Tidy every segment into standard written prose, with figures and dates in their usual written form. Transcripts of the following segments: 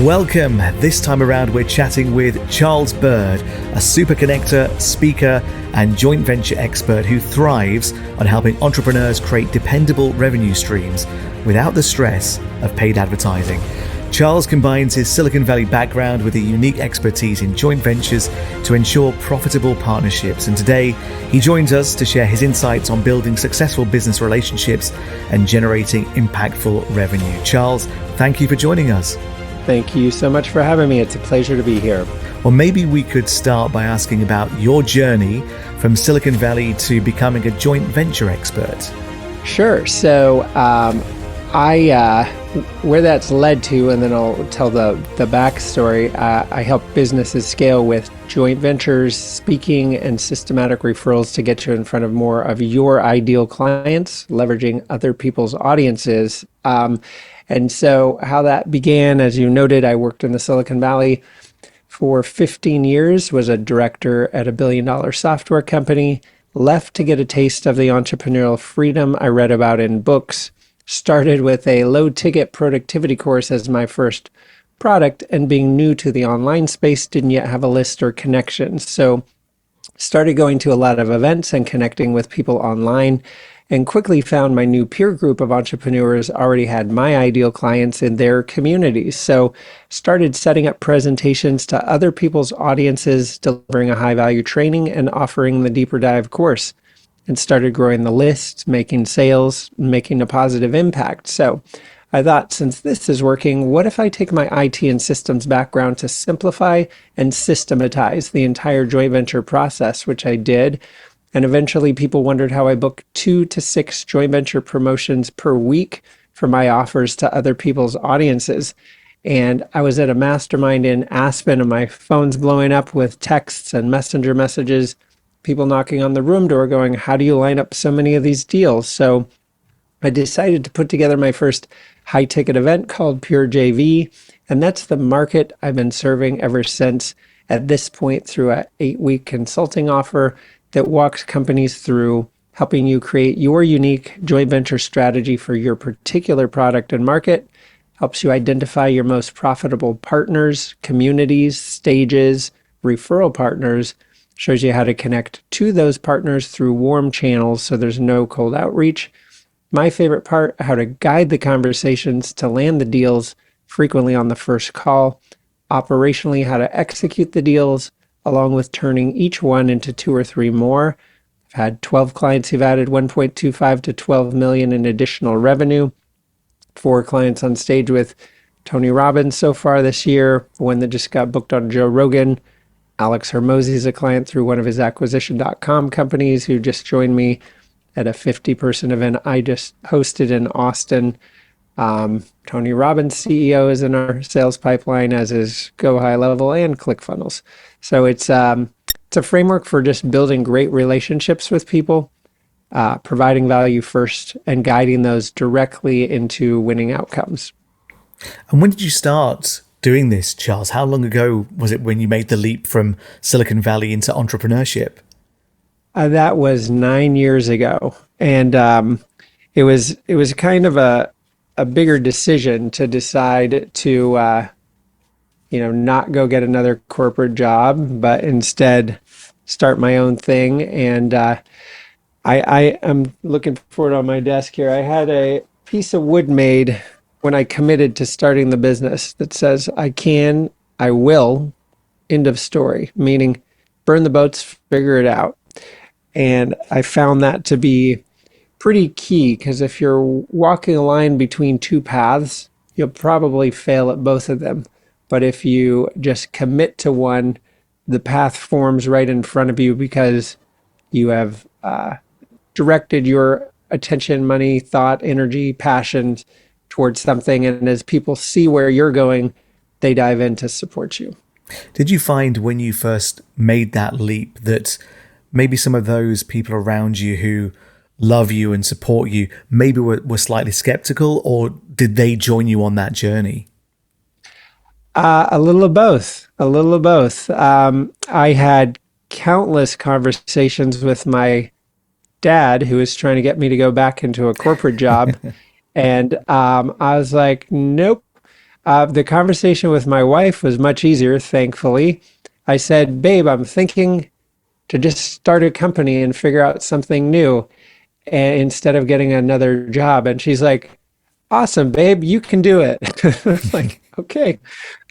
Welcome. This time around, we're chatting with Charles Byrd, a super connector, speaker, and joint venture expert who thrives on helping entrepreneurs create dependable revenue streams without the stress of paid advertising. Charles combines his Silicon Valley background with a unique expertise in joint ventures to ensure profitable partnerships. And today, he joins us to share his insights on building successful business relationships and generating impactful revenue. Charles, thank you for joining us. Thank you so much for having me. It's a pleasure to be here. Well, maybe we could start by asking about your journey from Silicon Valley to becoming a joint venture expert. Sure. So where that's led to, and then I'll tell the backstory. I help businesses scale with joint ventures, speaking, and systematic referrals to get you in front of more of your ideal clients, leveraging other people's audiences. And so how that began, as you noted, I worked in the Silicon Valley for 15 years, was a director at a billion-dollar software company, left to get a taste of the entrepreneurial freedom I read about in books, started with a low-ticket productivity course as my first product, and being new to the online space, didn't yet have a list or connections. So started going to a lot of events and connecting with people online, and quickly found my new peer group of entrepreneurs already had my ideal clients in their communities. So started setting up presentations to other people's audiences, delivering a high-value training and offering the deeper dive course, and started growing the list, making sales, making a positive impact. So I thought, since this is working, what if I take my IT and systems background to simplify and systematize the entire joint venture process, which I did. And eventually people wondered how I book 2 to 6 joint venture promotions per week for my offers to other people's audiences. And I was at a mastermind in Aspen and my phone's blowing up with texts and messenger messages, people knocking on the room door going, how do you line up so many of these deals? So I decided to put together my first high ticket event called Pure JV. And that's the market I've been serving ever since, at this point, through an 8-week consulting offer that walks companies through helping you create your unique joint venture strategy for your particular product and market, helps you identify your most profitable partners, communities, stages, referral partners, shows you how to connect to those partners through warm channels so there's no cold outreach. My favorite part, how to guide the conversations to land the deals, frequently on the first call, operationally how to execute the deals, along with turning each one into 2 or 3 more. I've had 12 clients who've added 1.25 to 12 million in additional revenue. 4 clients on stage with Tony Robbins so far this year. One that just got booked on Joe Rogan. Alex Hermosi is a client through one of his acquisition.com companies who just joined me at a 50-person event I just hosted in Austin. Tony Robbins, CEO, is in our sales pipeline, as is Go High Level and ClickFunnels. So it's a framework for just building great relationships with people, providing value first, and guiding those directly into winning outcomes. And when did you start doing this, Charles? How long ago was it when you made the leap from Silicon Valley into entrepreneurship? That was 9 years ago. And it was kind of a bigger decision to decide to not go get another corporate job, but instead start my own thing. And I am looking forward on my desk here. I had a piece of wood made when I committed to starting the business that says, I can, I will, end of story, meaning burn the boats, figure it out. And I found that to be pretty key, because if you're walking a line between 2 paths, you'll probably fail at both of them. But if you just commit to one, the path forms right in front of you because you have directed your attention, money, thought, energy, passion towards something. And as people see where you're going, they dive in to support you. Did you find when you first made that leap that maybe some of those people around you who love you and support you maybe were slightly skeptical, or did they join you on that journey? A little of both. I had countless conversations with my dad, who was trying to get me to go back into a corporate job. And I was like, nope, The conversation with my wife was much easier, thankfully. I said, babe, I'm thinking to just start a company and figure out something new instead of getting another job. And she's like, awesome, babe, you can do it. It's like, okay,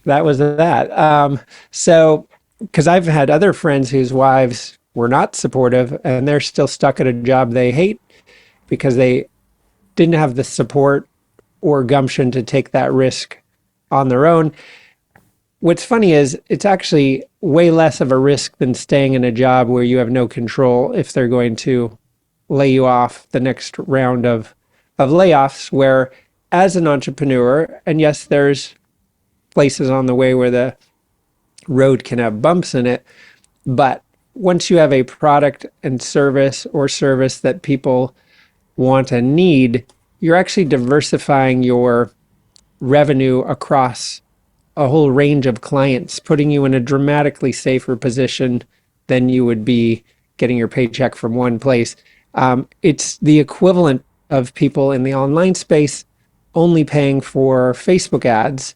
that was that. So, because I've had other friends whose wives were not supportive and they're still stuck at a job they hate because they didn't have the support or gumption to take that risk on their own. What's funny is it's actually way less of a risk than staying in a job where you have no control if they're going to lay you off the next round of layoffs, where as an entrepreneur, and yes, there's places on the way where the road can have bumps in it, but once you have a product and service or service that people want and need, you're actually diversifying your revenue across a whole range of clients, putting you in a dramatically safer position than you would be getting your paycheck from one place. It's the equivalent of people in the online space only paying for Facebook ads,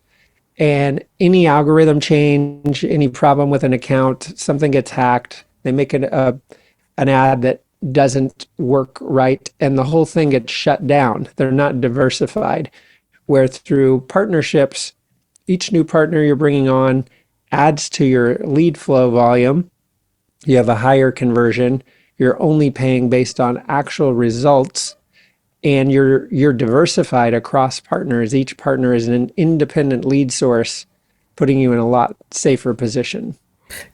and any algorithm change, any problem with an account, something gets hacked, they make an ad that doesn't work right, and the whole thing gets shut down. They're not diversified. Where through partnerships, each new partner you're bringing on adds to your lead flow volume. You have a higher conversion. You're only paying based on actual results, and you're diversified across partners. Each partner is an independent lead source, putting you in a lot safer position.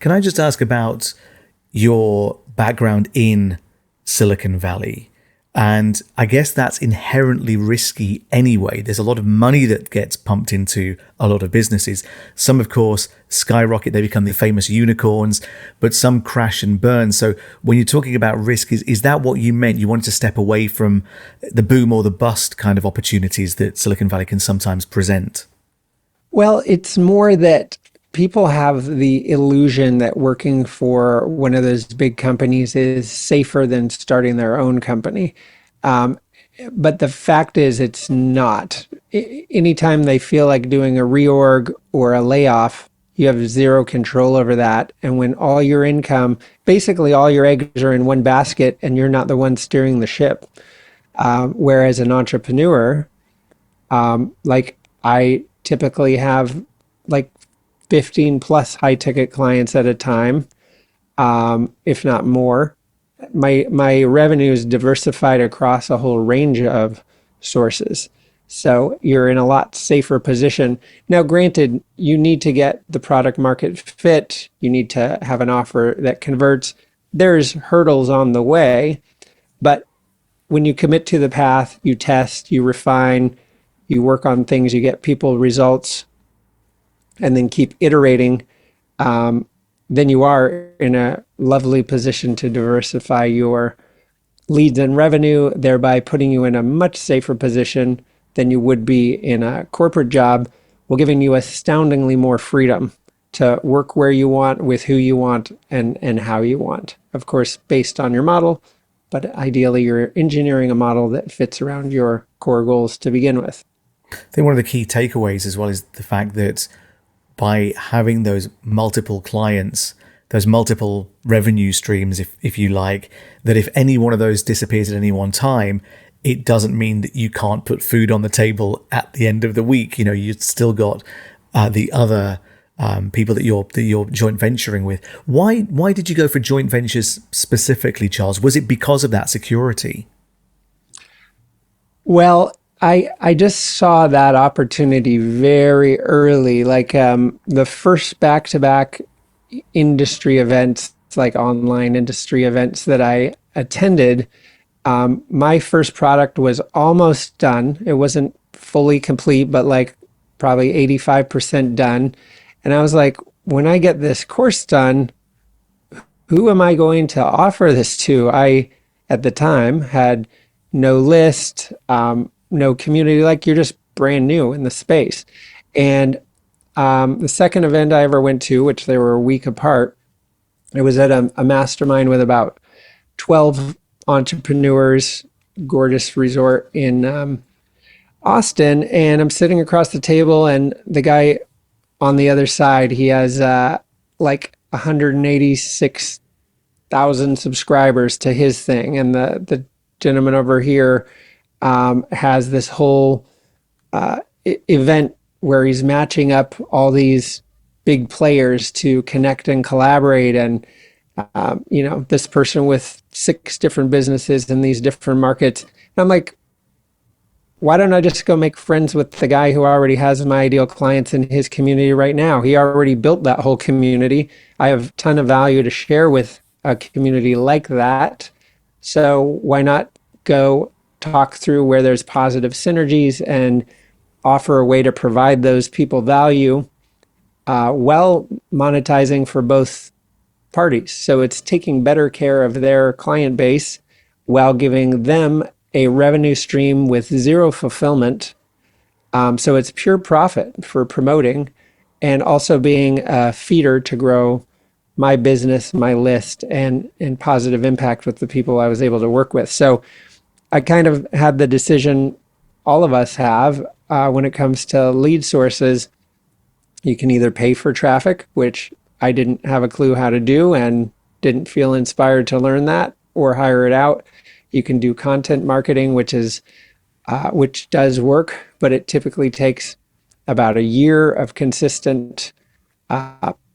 Can I just ask about your background in Silicon Valley? And I guess that's inherently risky anyway. There's a lot of money that gets pumped into a lot of businesses. Some, of course, skyrocket. They become the famous unicorns, but some crash and burn. So when you're talking about risk, is that what you meant? You wanted to step away from the boom or the bust kind of opportunities that Silicon Valley can sometimes present? Well, it's more that people have the illusion that working for one of those big companies is safer than starting their own company. But the fact is, it's not. Anytime they feel like doing a reorg or a layoff, you have zero control over that. And when all your income, basically all your eggs are in one basket and you're not the one steering the ship. Whereas an entrepreneur, like I typically have like 15 plus high ticket clients at a time, if not more. My revenue is diversified across a whole range of sources. So you're in a lot safer position. Now, granted, you need to get the product market fit. You need to have an offer that converts. There's hurdles on the way, but when you commit to the path, you test, you refine, you work on things, you get people results, and then keep iterating, then you are in a lovely position to diversify your leads and revenue, thereby putting you in a much safer position than you would be in a corporate job, while giving you astoundingly more freedom to work where you want, with who you want, and how you want. Of course, based on your model, but ideally you're engineering a model that fits around your core goals to begin with. I think one of the key takeaways as well is the fact that by having those multiple clients, those multiple revenue streams, if you like, that if any one of those disappears at any one time, it doesn't mean that you can't put food on the table at the end of the week. You know, you've still got the other people that you're joint venturing with. Why did you go for joint ventures specifically, Charles? Was it because of that security? Well, I just saw that opportunity very early, like the first back-to-back industry events, like online industry events that I attended. My first product was almost done. It wasn't fully complete, but like probably 85% done. And I was like, when I get this course done, who am I going to offer this to? I, at the time, had no list, no community, like you're just brand new in the space. And the second event I ever went to, which they were a week apart, it was at a mastermind with about 12 entrepreneurs, gorgeous resort in Austin, and I'm sitting across the table, and the guy on the other side, he has like 186,000 subscribers to his thing, and the gentleman over here has this whole event where he's matching up all these big players to connect and collaborate. And this person with 6 different businesses in these different markets. And I'm like, why don't I just go make friends with the guy who already has my ideal clients in his community right now? He already built that whole community. I have a ton of value to share with a community like that. So why not go talk through where there's positive synergies and offer a way to provide those people value while monetizing for both parties. So it's taking better care of their client base while giving them a revenue stream with zero fulfillment. So it's pure profit for promoting and also being a feeder to grow my business, my list, and positive impact with the people I was able to work with. So I kind of had the decision all of us have when it comes to lead sources. You can either pay for traffic, which I didn't have a clue how to do and didn't feel inspired to learn that, or hire it out. You can do content marketing, which does work, but it typically takes about a year of consistent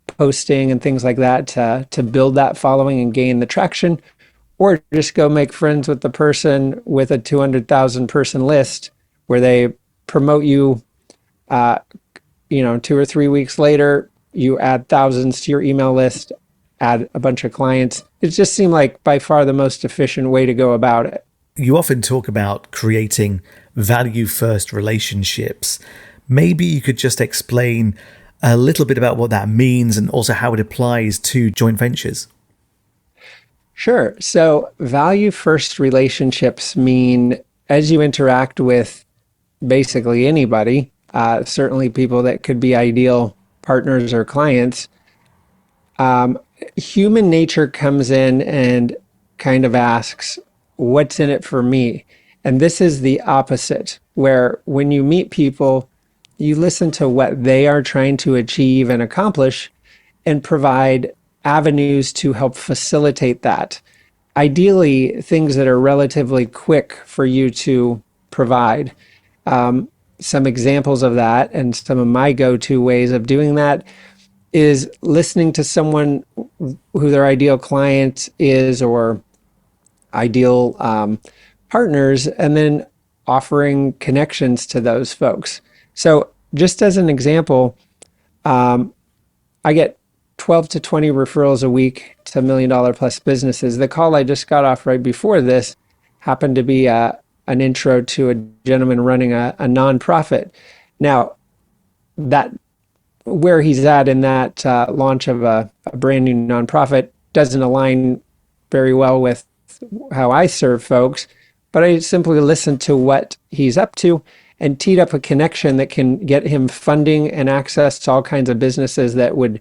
posting and things like that to build that following and gain the traction. Or just go make friends with the person with a 200,000 person list where they promote you, 2 or 3 weeks later, you add thousands to your email list, add a bunch of clients. It just seemed like by far the most efficient way to go about it. You often talk about creating value-first relationships. Maybe you could just explain a little bit about what that means and also how it applies to joint ventures. Sure. So value-first relationships mean as you interact with basically anybody, certainly people that could be ideal partners or clients, human nature comes in and kind of asks, what's in it for me? And this is the opposite, where when you meet people, you listen to what they are trying to achieve and accomplish and provide avenues to help facilitate that. Ideally, things that are relatively quick for you to provide. Some examples of that and some of my go-to ways of doing that is listening to someone who their ideal client is or ideal partners, and then offering connections to those folks. So just as an example, I get 12 to 20 referrals a week to $1 million plus businesses. The call I just got off right before this happened to be an intro to a gentleman running a nonprofit. Now, that where he's at in that launch of a brand new nonprofit doesn't align very well with how I serve folks, but I simply listened to what he's up to and teed up a connection that can get him funding and access to all kinds of businesses that would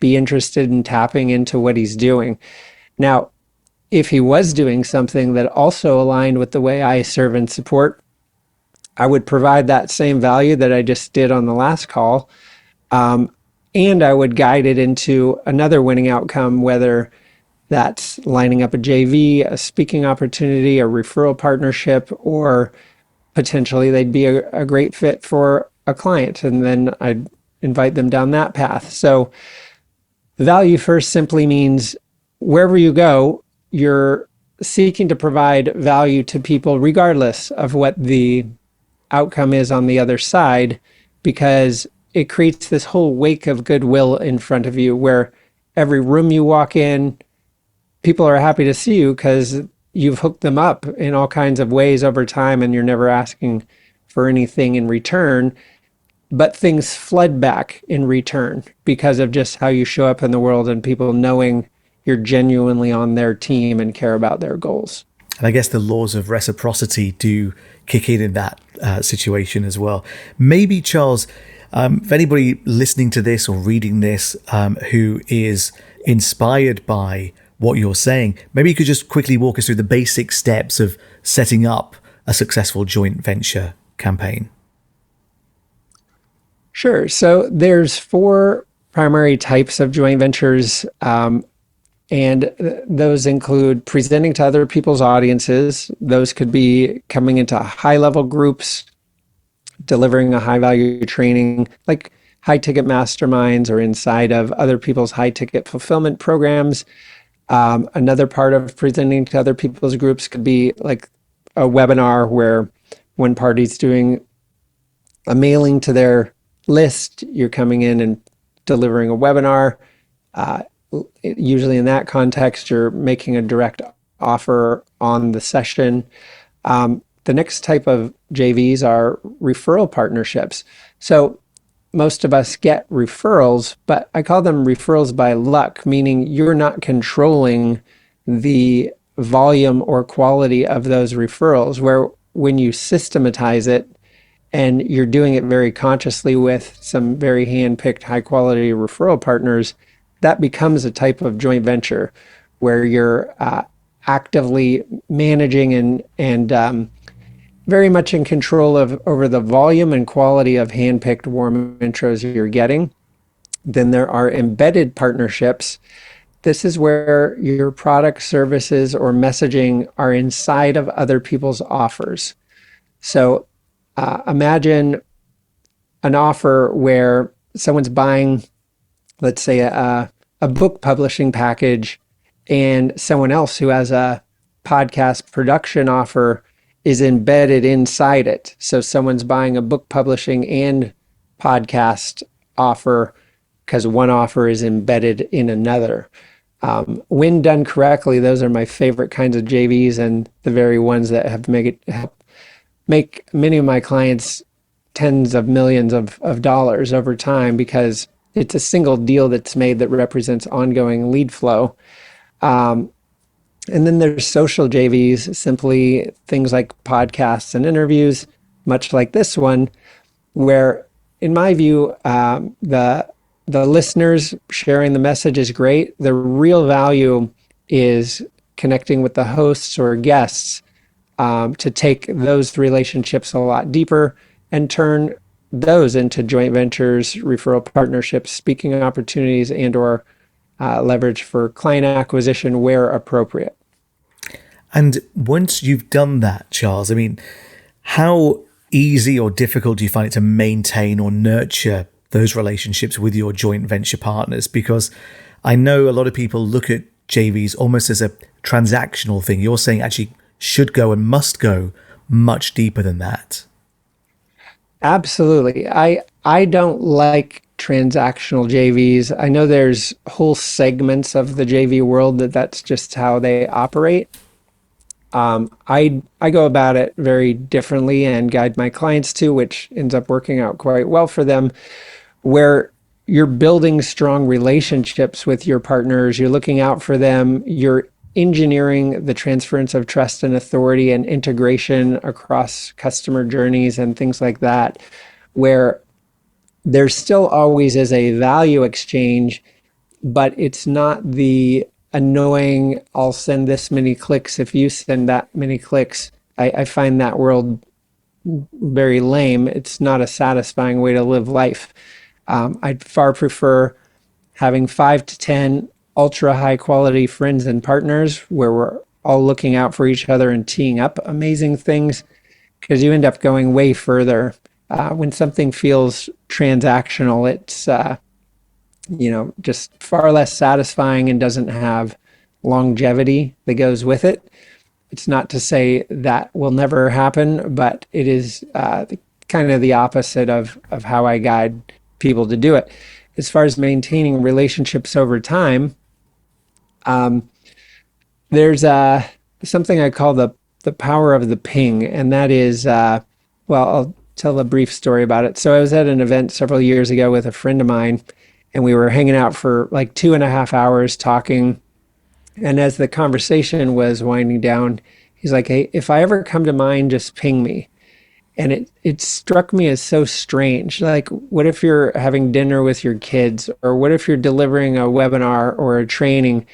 be interested in tapping into what he's doing. Now, if he was doing something that also aligned with the way I serve and support, I would provide that same value that I just did on the last call. And I would guide it into another winning outcome, whether that's lining up a JV, a speaking opportunity, a referral partnership, or potentially they'd be a great fit for a client. And then I'd invite them down that path. So value first simply means wherever you go, you're seeking to provide value to people regardless of what the outcome is on the other side, because it creates this whole wake of goodwill in front of you where every room you walk in, people are happy to see you because you've hooked them up in all kinds of ways over time and you're never asking for anything in return. But things flood back in return because of just how you show up in the world and people knowing you're genuinely on their team and care about their goals. And I guess the laws of reciprocity do kick in that situation as well. Maybe, Charles, if anybody listening to this or reading this who is inspired by what you're saying, maybe you could just quickly walk us through the basic steps of setting up a successful joint venture. campaign? Sure. So there's four primary types of joint ventures, and those include presenting to other people's audiences. Those could be coming into high-level groups, delivering a high-value training, like high-ticket masterminds or inside of other people's high-ticket fulfillment programs. Another part of presenting to other people's groups could be like a webinar where one party's doing a mailing to their list, you're coming in and delivering a webinar. Uh, Usually in that context, you're making a direct offer on the session. The next type of JVs are referral partnerships. So most of us get referrals, but I call them referrals by luck, meaning you're not controlling the volume or quality of those referrals, where when you systematize it and you're doing it very consciously with some very hand-picked high quality referral partners, that becomes a type of joint venture where you're actively managing and very much in control of over the volume and quality of hand-picked warm intros you're getting. Then there are embedded partnerships. This is where your product, services, or messaging are inside of other people's offers. So imagine an offer where someone's buying, let's say, a book publishing package, and someone else who has a podcast production offer is embedded inside it. So someone's buying a book publishing and podcast offer because one offer is embedded in another. When done correctly, those are my favorite kinds of JVs, and the very ones that have make many of my clients tens of millions of dollars over time, because it's a single deal that's made that represents ongoing lead flow. And then there's social JVs, simply things like podcasts and interviews, much like this one, where, in my view, the listeners sharing the message is great. The real value is connecting with the hosts or guests to take those relationships a lot deeper and turn those into joint ventures, referral partnerships, speaking opportunities, and/or leverage for client acquisition where appropriate. And once you've done that, Charles, I mean, how easy or difficult do you find it to maintain or nurture those relationships with your joint venture partners? Because I know a lot of people look at JVs almost as a transactional thing. You're saying actually should go and must go much deeper than that. Absolutely. I don't like transactional JVs. I know there's whole segments of the JV world that's just how they operate. I go about it very differently and guide my clients to, which ends up working out quite well for them, where you're building strong relationships with your partners, you're looking out for them, you're engineering the transference of trust and authority and integration across customer journeys and things like that, where there still always is a value exchange, but it's not the annoying, I'll send this many clicks if you send that many clicks. I find that world very lame. It's not a satisfying way to live life. I'd far prefer having 5 to 10 ultra high quality friends and partners where we're all looking out for each other and teeing up amazing things, because you end up going way further. When something feels transactional, it's just far less satisfying and doesn't have longevity that goes with it. It's not to say that will never happen, but it is kind of the opposite of how I guide people to do it. As far as maintaining relationships over time, there's something I call the power of the ping, and that is, I'll tell a brief story about it. So I was at an event several years ago with a friend of mine, and we were hanging out for like 2.5 hours talking. And as the conversation was winding down, he's like, "Hey, if I ever come to mind, just ping me." And it struck me as so strange. Like, what if you're having dinner with your kids, or what if you're delivering a webinar or a training?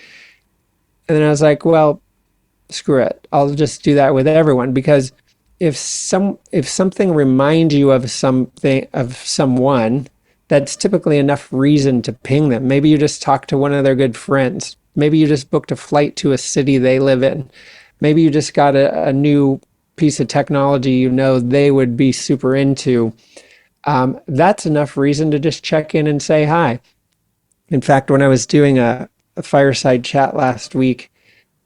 And then I was like, well, screw it. I'll just do that with everyone, because if something reminds you of someone, that's typically enough reason to ping them. Maybe you just talked to one of their good friends. Maybe you just booked a flight to a city they live in. Maybe you just got a new piece of technology they would be super into. That's enough reason to just check in and say hi. In fact, when I was doing a fireside chat last week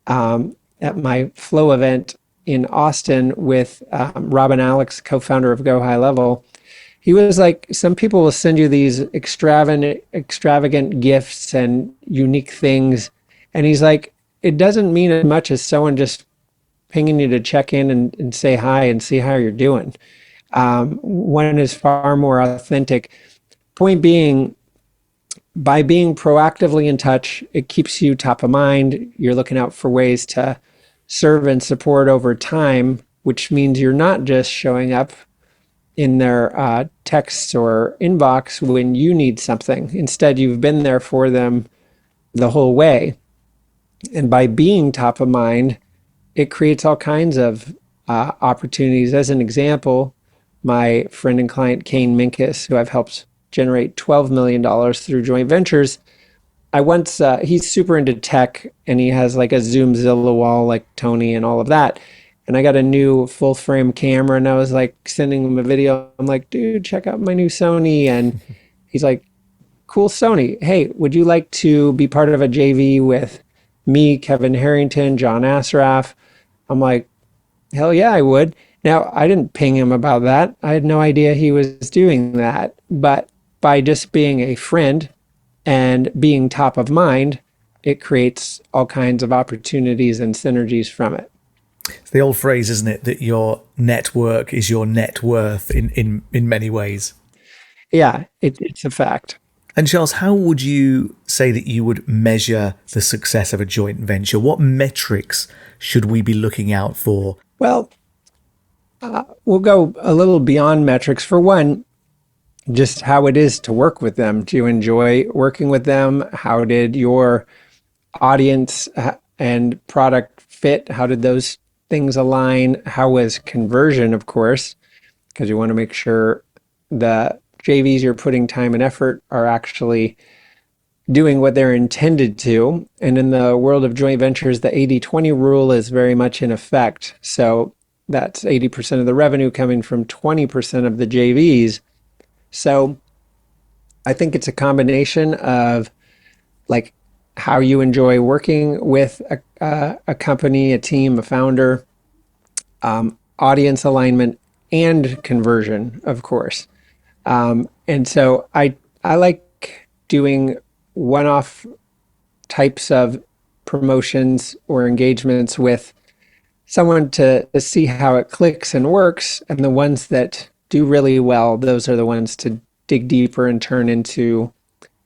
at my Flow event in Austin with Robin Alex, co-founder of Go High Level, he was like, some people will send you these extravagant gifts and unique things. And he's like, it doesn't mean as much as someone just pinging you to check in and say hi and see how you're doing. One is far more authentic. Point being, by being proactively in touch, it keeps you top of mind. You're looking out for ways to serve and support over time, which means you're not just showing up in their texts or inbox when you need something. Instead, you've been there for them the whole way. And by being top of mind, it creates all kinds of opportunities. As an example, my friend and client, Kane Minkus, who I've helped generate $12 million through joint ventures, he's super into tech, and he has like a Zoomzilla wall like Tony and all of that. And I got a new full frame camera, and I was like sending him a video. I'm like, dude, check out my new Sony. And he's like, cool Sony. Hey, would you like to be part of a JV with me, Kevin Harrington, John Asraf? I'm like, hell yeah, I would. Now, I didn't ping him about that. I had no idea he was doing that. But by just being a friend and being top of mind, it creates all kinds of opportunities and synergies from it. It's the old phrase, isn't it, that your network is your net worth in many ways. Yeah, it's a fact. And Charles, how would you say that you would measure the success of a joint venture? What metrics should we be looking out for? Well, we'll go a little beyond metrics. For one, just how it is to work with them. Do you enjoy working with them? How did your audience and product fit? How did those things align? How was conversion, of course, because you want to make sure the JVs you're putting time and effort are actually doing what they're intended to. And in the world of joint ventures, the 80-20 rule is very much in effect. So that's 80% of the revenue coming from 20% of the JVs. So I think it's a combination of like how you enjoy working with a company, a team, a founder, audience alignment, and conversion, of course. And so I like doing one-off types of promotions or engagements with someone to see how it clicks and works. And the ones that do really well, those are the ones to dig deeper and turn into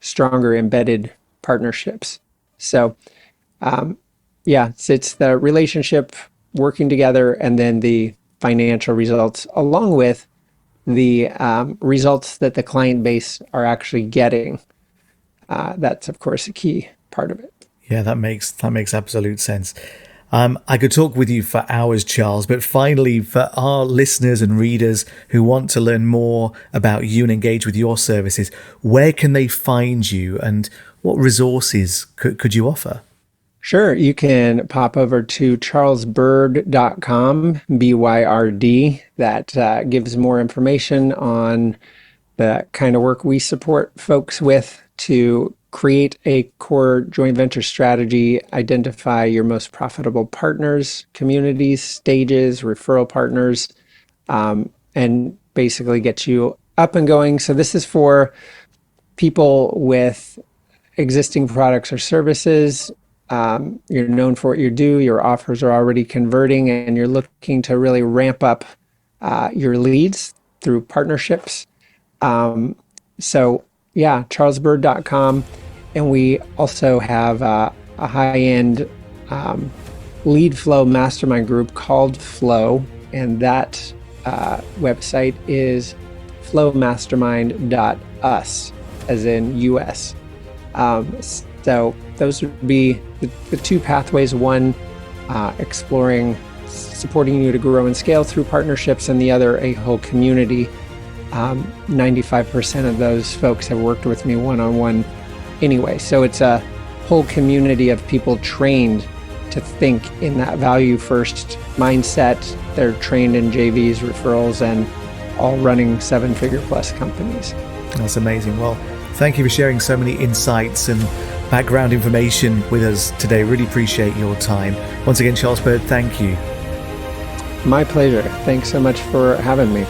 stronger embedded partnerships. So, it's the relationship working together and then the financial results, along with the results that the client base are actually getting. That's, of course, a key part of it. Yeah, that makes absolute sense. I could talk with you for hours, Charles, but finally, for our listeners and readers who want to learn more about you and engage with your services, where can they find you and what resources could you offer? Sure. You can pop over to charlesbyrd.com, BYRD. That gives more information on the kind of work we support folks with to create a core joint venture strategy, identify your most profitable partners, communities, stages, referral partners, and basically get you up and going. So this is for people with existing products or services. You're known for what you do, your offers are already converting, and you're looking to really ramp up your leads through partnerships. charlesbyrd.com. And we also have a high-end lead flow mastermind group called Flow. And that website is flowmastermind.us, as in US. So those would be the two pathways. One, exploring supporting you to grow and scale through partnerships, and the other, a whole community. 95% of those folks have worked with me one-on-one anyway. So it's a whole community of people trained to think in that value first mindset. They're trained in JVs, referrals, and all running 7-figure plus companies. That's amazing. Well, thank you for sharing so many insights and background information with us today. Really appreciate your time. Once again, Charles Byrd, thank you. My pleasure. Thanks so much for having me.